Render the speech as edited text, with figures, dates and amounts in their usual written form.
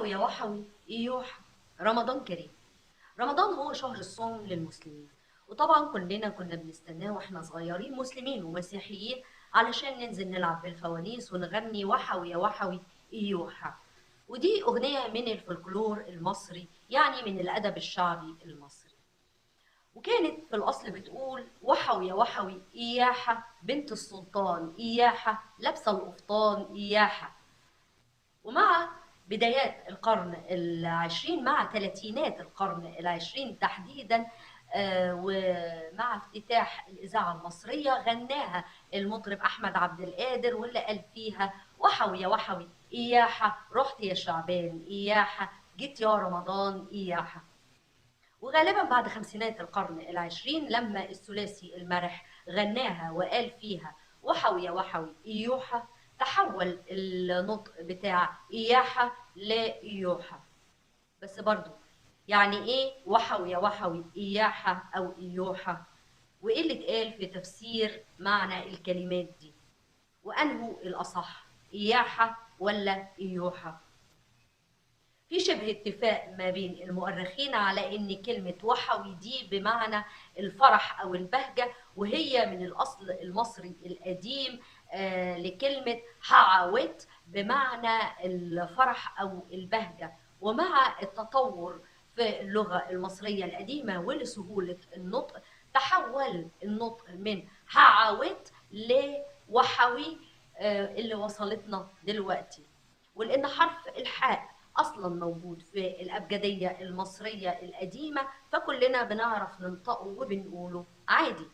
وحوي يا وحوي إيوح. رمضان كريم. رمضان هو شهر الصوم للمسلمين، وطبعا كلنا كنا بنستناه واحنا صغيرين، مسلمين ومسيحيين، علشان ننزل نلعب بالفوانيس ونغني وحوي يا وحوي إيوح. ودي أغنية من الفولكلور المصري، يعني من الأدب الشعبي المصري. وكانت في الأصل بتقول: وحوي يا وحوي إياحة بنت السلطان إياحة لابسة القفطان إياحة. ومع بدايات القرن العشرين، مع ثلاثينات القرن العشرين تحديدا، ومع افتتاح الإذاعة المصرية، غناها المطرب أحمد عبد القادر، واللي قال فيها: وحوي يا وحوي إياحة رحت يا شعبان إياحة جيت يا رمضان إياحة. وغالبا بعد خمسينات القرن العشرين، لما الثلاثي المرح غناها وقال فيها: وحوي يا وحوي إيوحة، تحول النطق بتاع إياحة لإيوحة. بس برضو، يعني إيه وحوي يا وحوي إياحة أو إيوحة؟ وإيه اللي اتقال في تفسير معنى الكلمات دي؟ وأنه الأصح، إياحة ولا إيوحة؟ في شبه اتفاق ما بين المؤرخين على ان كلمة وحوي دي بمعنى الفرح او البهجة، وهي من الاصل المصري القديم لكلمة حعوت بمعنى الفرح او البهجة. ومع التطور في اللغة المصرية القديمة ولسهولة النطق، تحول النطق من حعوت لوحوي اللي وصلتنا دلوقتي. ولأن حرف الحاء أصلا موجود في الأبجدية المصرية القديمة، فكلنا بنعرف ننطقه وبنقوله عادي.